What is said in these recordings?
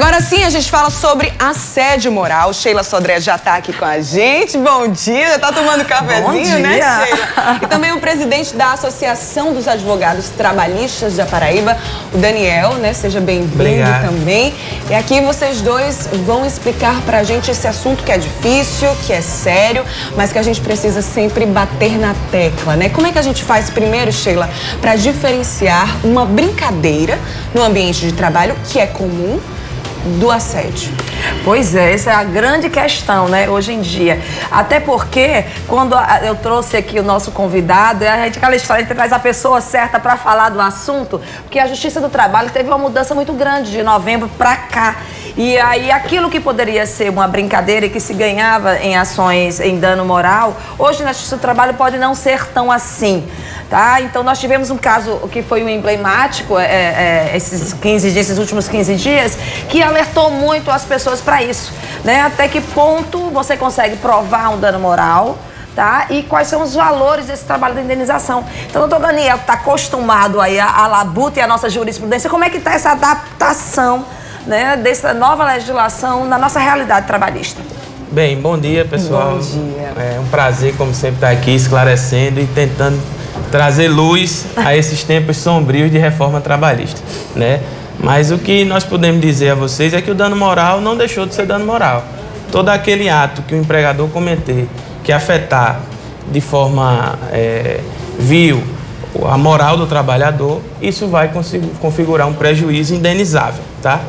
Agora sim, a gente fala sobre assédio moral. Sheila Sodré já tá aqui com a gente. Bom dia, já tá tomando cafezinho, né, Sheila? E também o presidente da Associação dos Advogados Trabalhistas da Paraíba, o Daniel, né? Seja bem-vindo também. E aqui vocês dois vão explicar pra gente esse assunto que é difícil, que é sério, mas que a gente precisa sempre bater na tecla, né? Como é que a gente faz primeiro, Sheila, pra diferenciar uma brincadeira no ambiente de trabalho, que é comum, do assédio? Pois é, essa é a grande questão, né, hoje em dia. Até porque, quando eu trouxe aqui o nosso convidado, a gente, aquela história, a gente traz a pessoa certa para falar do assunto, porque a Justiça do Trabalho teve uma mudança muito grande de novembro para cá. E aí, aquilo que poderia ser uma brincadeira e que se ganhava em ações em dano moral, hoje na Justiça do Trabalho pode não ser tão assim, tá? Então, nós tivemos um caso que foi um emblemático, esses últimos 15 dias, que alertou muito as pessoas para isso, né? Até que ponto você consegue provar um dano moral, tá? E quais são os valores desse trabalho de indenização. Então, o doutor Daniel está acostumado aí à labuta e à nossa jurisprudência. Como é que está essa adaptação, né, dessa nova legislação na nossa realidade trabalhista? Bem, bom dia, pessoal. Bom dia. É um prazer, como sempre, estar aqui esclarecendo e tentando trazer luz a esses tempos sombrios de reforma trabalhista, né? Mas o que nós podemos dizer a vocês é que o dano moral não deixou de ser dano moral. Todo aquele ato que o empregador cometer que afetar de forma vil a moral do trabalhador, isso vai configurar um prejuízo indenizável, tá?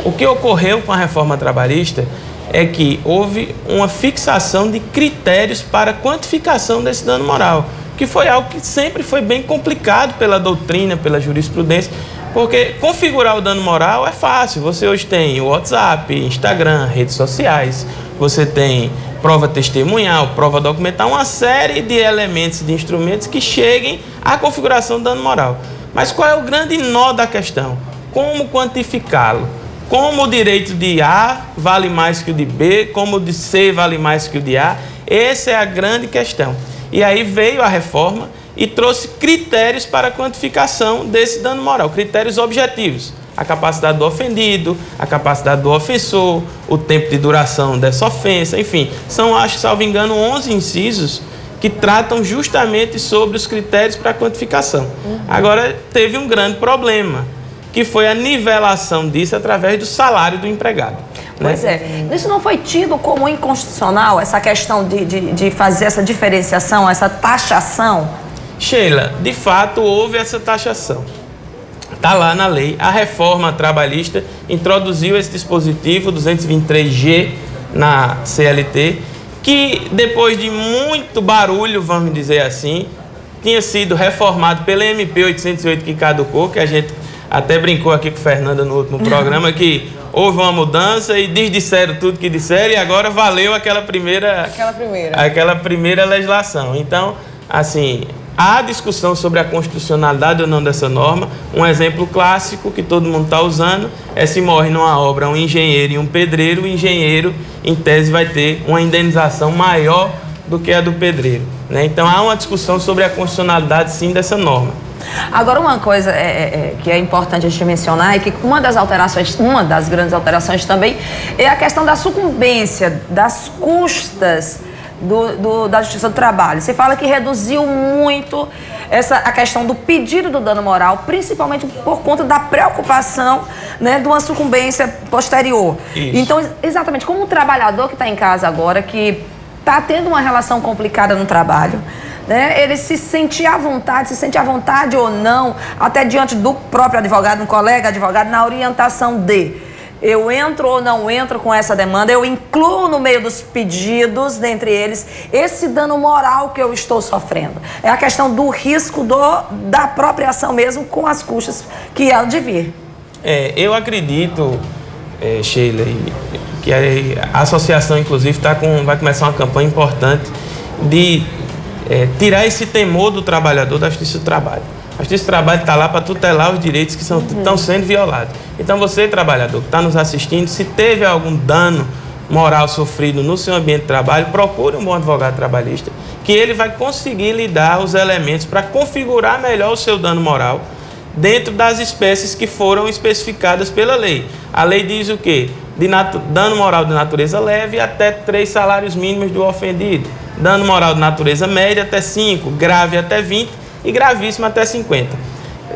O que ocorreu com a reforma trabalhista é que houve uma fixação de critérios para quantificação desse dano moral, que foi algo que sempre foi bem complicado pela doutrina, pela jurisprudência, porque configurar o dano moral é fácil. Você hoje tem o WhatsApp, Instagram, redes sociais, você tem prova testemunhal, prova documental, uma série de elementos, de instrumentos que cheguem à configuração do dano moral. Mas qual é o grande nó da questão? Como quantificá-lo? Como o direito de A vale mais que o de B, como o de C vale mais que o de A? Essa é a grande questão. E aí veio a reforma e trouxe critérios para a quantificação desse dano moral, critérios objetivos. A capacidade do ofendido, a capacidade do ofensor, o tempo de duração dessa ofensa, enfim. São, acho, salvo engano, 11 incisos que tratam justamente sobre os critérios para a quantificação. Agora, teve um grande problema, que foi a nivelação disso através do salário do empregado. Pois é. Isso não foi tido como inconstitucional, essa questão de fazer essa diferenciação, essa taxação? Sheila, de fato houve essa taxação. Está lá na lei. A reforma trabalhista introduziu esse dispositivo 223G na CLT, que depois de muito barulho, vamos dizer assim, tinha sido reformado pela MP 808 que caducou, que a gente até brincou aqui com Fernanda no último programa, que houve uma mudança e disseram tudo que disseram e agora valeu aquela primeira legislação. Então, assim, há discussão sobre a constitucionalidade ou não dessa norma. Um exemplo clássico que todo mundo está usando é se morre numa obra um engenheiro e um pedreiro, o engenheiro, em tese, vai ter uma indenização maior do que a do pedreiro, né? Então, há uma discussão sobre a constitucionalidade, sim, dessa norma. Agora, uma coisa que é importante a gente mencionar é que uma das grandes alterações também é a questão da sucumbência, das custas da Justiça do Trabalho. Você fala que reduziu muito a questão do pedido do dano moral, principalmente por conta da preocupação, né, de uma sucumbência posterior. Isso. Então, exatamente, como um trabalhador que está em casa agora, que está tendo uma relação complicada no trabalho, né, ele se sente à vontade ou não, até diante do próprio advogado, um colega advogado, na orientação de eu entro ou não entro com essa demanda, eu incluo no meio dos pedidos, dentre eles, esse dano moral que eu estou sofrendo. É a questão do risco da própria ação mesmo, com as custas que há de vir. Eu acredito, Sheila, que a associação, inclusive, vai começar uma campanha importante de tirar esse temor do trabalhador da Justiça do Trabalho. A Justiça do Trabalho está lá para tutelar os direitos que estão sendo violados. Então, você, trabalhador, que está nos assistindo, se teve algum dano moral sofrido no seu ambiente de trabalho, procure um bom advogado trabalhista, que ele vai conseguir lhe dar os elementos para configurar melhor o seu dano moral, dentro das espécies que foram especificadas pela lei. A lei diz o quê? Dano moral de natureza leve até 3 salários mínimos do ofendido. Dano moral de natureza média até 5, grave até 20 e gravíssimo até 50.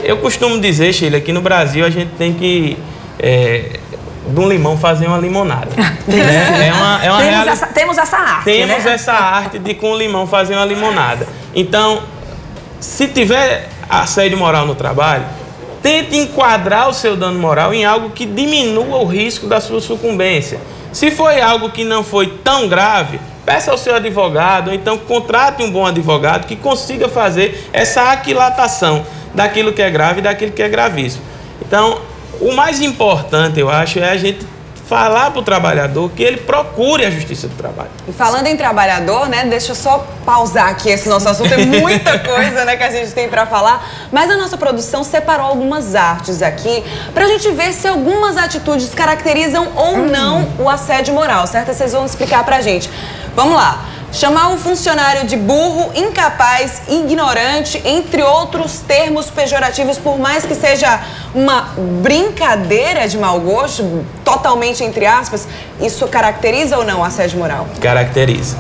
Eu costumo dizer, Sheila, que no Brasil a gente tem que, de um limão, fazer uma limonada. Temos essa arte, Temos essa arte de, com o limão, fazer uma limonada. Então, se tiver assédio moral no trabalho, tente enquadrar o seu dano moral em algo que diminua o risco da sua sucumbência. Se foi algo que não foi tão grave, peça ao seu advogado, ou então contrate um bom advogado que consiga fazer essa aquilatação daquilo que é grave e daquilo que é gravíssimo. Então, o mais importante, eu acho, é a gente falar para o trabalhador que ele procure a justiça do trabalho. E falando em trabalhador, né, deixa eu só pausar aqui esse nosso assunto, tem muita coisa, né, que a gente tem para falar, mas a nossa produção separou algumas artes aqui para a gente ver se algumas atitudes caracterizam ou não o assédio moral, certo? Vocês vão explicar para a gente. Vamos lá. Chamar um funcionário de burro, incapaz, ignorante, entre outros termos pejorativos, por mais que seja uma brincadeira de mau gosto, totalmente entre aspas, isso caracteriza ou não o assédio moral? Caracteriza.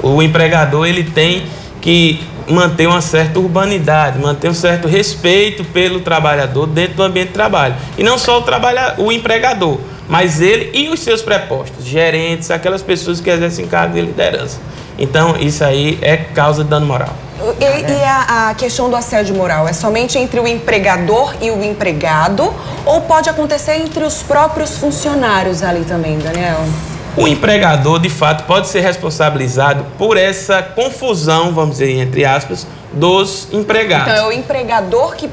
O empregador, ele tem que manter uma certa urbanidade, manter um certo respeito pelo trabalhador dentro do ambiente de trabalho. E não só o empregador, mas ele e os seus prepostos, gerentes, aquelas pessoas que exercem cargo de liderança. Então, isso aí é causa de dano moral. E a questão do assédio moral é somente entre o empregador e o empregado ou pode acontecer entre os próprios funcionários ali também, Daniel? O empregador, de fato, pode ser responsabilizado por essa confusão, vamos dizer, entre aspas, dos empregados. Então é o empregador que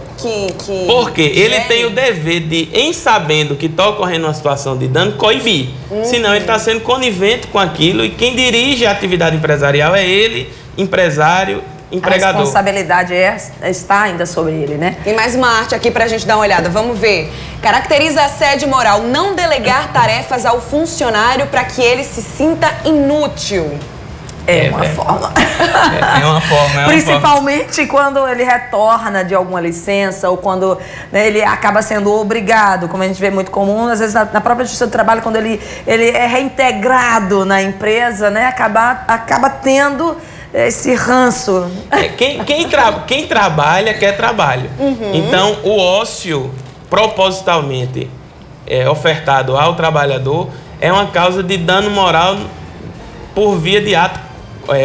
Porque ele tem o dever de, em sabendo que está ocorrendo uma situação de dano, coibir. Senão ele está sendo conivente com aquilo e quem dirige a atividade empresarial é ele, empresário, empregador. A responsabilidade está ainda sobre ele, né? Tem mais uma arte aqui pra gente dar uma olhada. Vamos ver. Caracteriza assédio moral não delegar tarefas ao funcionário para que ele se sinta inútil. É uma forma. É uma forma. Principalmente quando ele retorna de alguma licença ou quando, né, ele acaba sendo obrigado, como a gente vê muito comum, às vezes na própria justiça do trabalho, quando ele é reintegrado na empresa, né, acaba tendo esse ranço. Quem trabalha quer trabalho. Então, o ócio propositalmente ofertado ao trabalhador é uma causa de dano moral por via de ato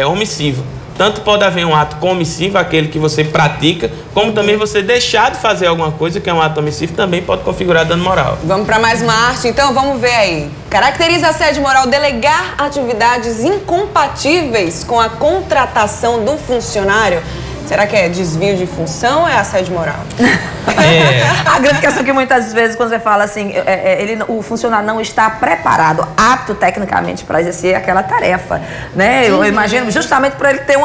omissivo. Tanto pode haver um ato comissivo, aquele que você pratica, como também você deixar de fazer alguma coisa que é um ato omissivo, também pode configurar dano moral. Vamos para mais uma arte, então vamos ver aí. Caracteriza assédio moral delegar atividades incompatíveis com a contratação do funcionário. Será que é desvio de função ou é assédio moral? A grande questão é que muitas vezes quando você fala assim, o funcionário não está preparado, apto tecnicamente para exercer aquela tarefa, né? Eu imagino justamente para ele ter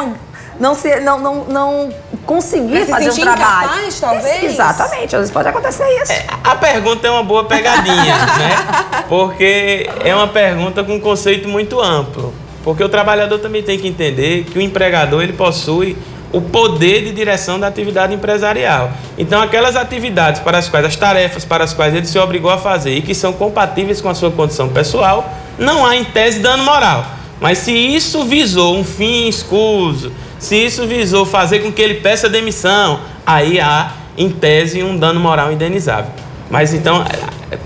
não conseguir fazer um trabalho. Incapaz, talvez? Exatamente, às vezes pode acontecer isso. A pergunta é uma boa pegadinha, né? Porque é uma pergunta com um conceito muito amplo. Porque o trabalhador também tem que entender que o empregador ele possui o poder de direção da atividade empresarial. Então, aquelas atividades para as quais, as tarefas para as quais ele se obrigou a fazer e que são compatíveis com a sua condição pessoal, não há em tese dano moral. Mas se isso visou um fim escuso, se isso visou fazer com que ele peça demissão, aí há em tese um dano moral indenizável. Mas então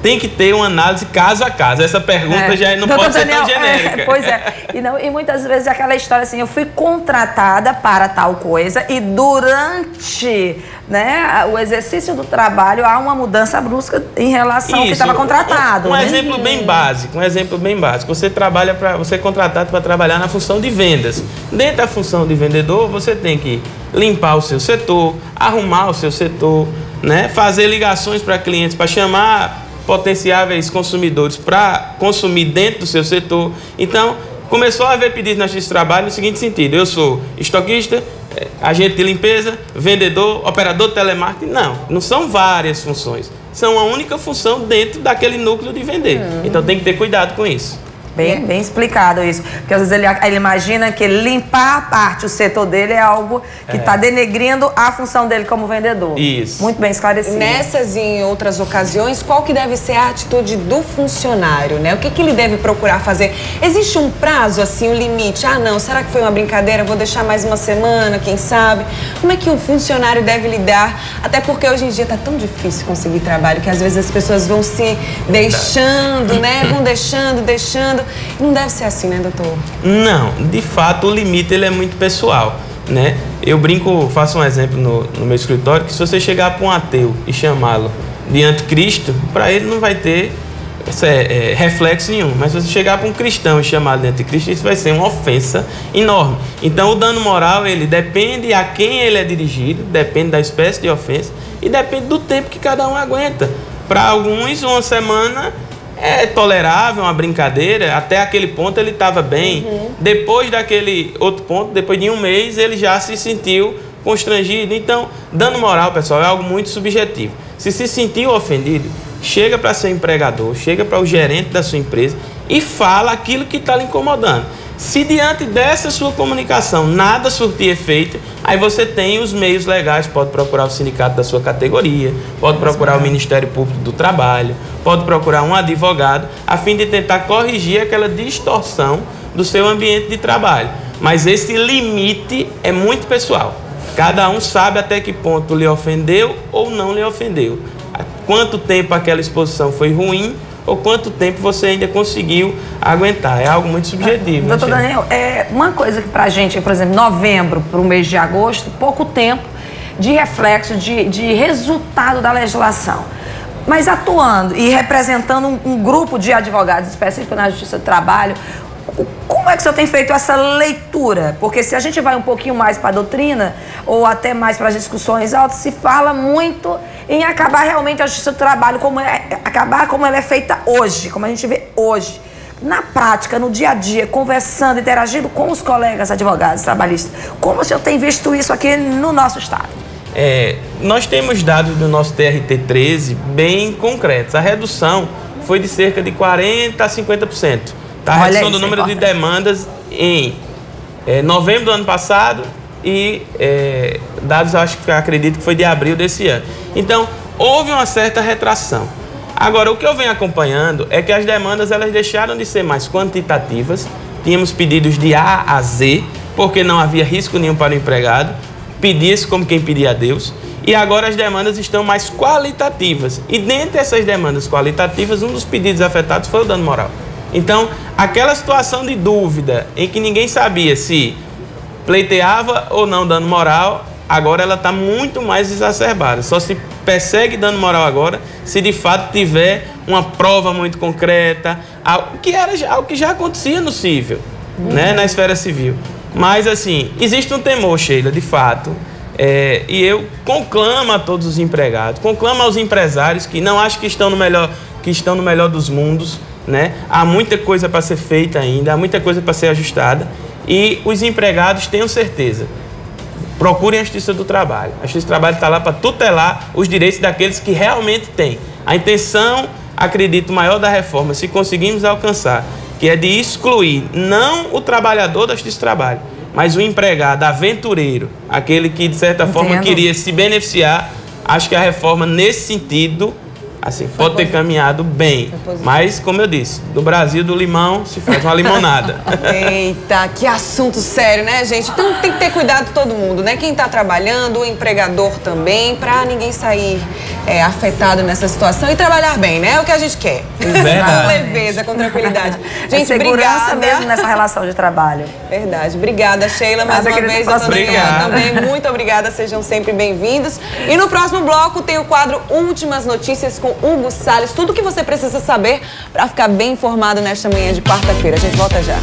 tem que ter uma análise caso a caso. Essa pergunta já não pode ser tão genérica. Pois é. E muitas vezes aquela história assim, eu fui contratada para tal coisa e durante, né, o exercício do trabalho há uma mudança brusca em relação ao que estava contratado. Um exemplo bem básico, Você é contratado para trabalhar na função de vendas. Dentro da função de vendedor, você tem que limpar o seu setor, arrumar o seu setor, né, fazer ligações para clientes, para chamar potenciais consumidores para consumir dentro do seu setor. Então, começou a haver pedidos na Justiça do Trabalho no seguinte sentido: eu sou estoquista, agente de limpeza, vendedor, operador de telemarketing. Não são várias funções. São uma única função dentro daquele núcleo de vender. Então, tem que ter cuidado com isso. Bem explicado isso. Porque às vezes ele imagina que limpar a parte, o setor dele é algo que está denegrindo a função dele como vendedor. Isso. Muito bem esclarecido. Nessas e em outras ocasiões, qual que deve ser a atitude do funcionário, né? O que ele deve procurar fazer? Existe um prazo, assim, um limite? Ah, não, será que foi uma brincadeira? Vou deixar mais uma semana, quem sabe? Como é que o funcionário deve lidar? Até porque hoje em dia tá tão difícil conseguir trabalho que às vezes as pessoas vão se deixando, né? Vão deixando. Não deve ser assim, né, doutor? Não, de fato o limite ele é muito pessoal, né? Eu brinco, faço um exemplo no meu escritório, que se você chegar para um ateu e chamá-lo de anticristo, para ele não vai ter reflexo nenhum. Mas se você chegar para um cristão e chamá-lo de anticristo, isso vai ser uma ofensa enorme. Então o dano moral, ele depende a quem ele é dirigido, depende da espécie de ofensa e depende do tempo que cada um aguenta. Para alguns, uma semana é tolerável, uma brincadeira, até aquele ponto ele estava bem. Depois daquele outro ponto, depois de um mês, ele já se sentiu constrangido. Então, dano moral, pessoal, é algo muito subjetivo. Se sentiu ofendido, chega para seu empregador, chega para o gerente da sua empresa e fala aquilo que está lhe incomodando. Se diante dessa sua comunicação nada surtir efeito, aí você tem os meios legais, pode procurar o sindicato da sua categoria, pode procurar o Ministério Público do Trabalho, pode procurar um advogado, a fim de tentar corrigir aquela distorção do seu ambiente de trabalho. Mas esse limite é muito pessoal. Cada um sabe até que ponto lhe ofendeu ou não lhe ofendeu. Quanto tempo aquela exposição foi ruim, ou quanto tempo você ainda conseguiu aguentar. É algo muito subjetivo. Doutor Daniel, uma coisa que pra gente, por exemplo, novembro para o mês de agosto, pouco tempo de reflexo, de resultado da legislação. Mas atuando e representando um grupo de advogados específico na Justiça do Trabalho, como é que o senhor tem feito essa leitura? Porque se a gente vai um pouquinho mais para a doutrina, ou até mais para as discussões altas, se fala muito em acabar realmente a Justiça do Trabalho, acabar como ela é feita hoje, como a gente vê hoje. Na prática, no dia a dia, conversando, interagindo com os colegas advogados trabalhistas, como o senhor tem visto isso aqui no nosso estado? Nós temos dados do nosso TRT-13 bem concretos. A redução foi de cerca de 40% a 50%. A redução do número de demandas em novembro do ano passado e dados, acredito que foi de abril desse ano. Então, houve uma certa retração. Agora, o que eu venho acompanhando é que as demandas elas deixaram de ser mais quantitativas. Tínhamos pedidos de A a Z, porque não havia risco nenhum para o empregado. Pedia-se como quem pedia a Deus. E agora as demandas estão mais qualitativas. E dentre essas demandas qualitativas, um dos pedidos afetados foi o dano moral. Então, aquela situação de dúvida em que ninguém sabia se pleiteava ou não dano moral, agora ela está muito mais exacerbada. Só se persegue dano moral agora se de fato tiver uma prova muito concreta, algo que já acontecia no civil, né, na esfera civil. Mas, assim, existe um temor, Sheila, de fato, e eu conclamo a todos os empregados, conclamo aos empresários que não acham que estão no melhor dos mundos, né? Há muita coisa para ser feita ainda, há muita coisa para ser ajustada, e os empregados tenham certeza. Procurem a Justiça do Trabalho. A Justiça do Trabalho está lá para tutelar os direitos daqueles que realmente têm. A intenção, acredito, maior da reforma, se conseguirmos alcançar, que é de excluir não o trabalhador da Justiça do Trabalho, mas o empregado, aventureiro, aquele que de certa forma queria se beneficiar. Acho que a reforma nesse sentido assim, pode ter caminhado bem, mas, como eu disse, no Brasil do limão se faz uma limonada. Eita, que assunto sério, né, gente? Então tem que ter cuidado todo mundo, né? Quem tá trabalhando, o empregador também, pra ninguém sair afetado nessa situação e trabalhar bem, né? É o que a gente quer. Com leveza, com tranquilidade. Gente, segurança mesmo nessa relação de trabalho. Verdade. Obrigada, Sheila, mais uma vez. Obrigado. Também, muito obrigada. Sejam sempre bem-vindos. E no próximo bloco tem o quadro Últimas Notícias com Hugo Salles. Tudo o que você precisa saber para ficar bem informado nesta manhã de quarta-feira. A gente volta já.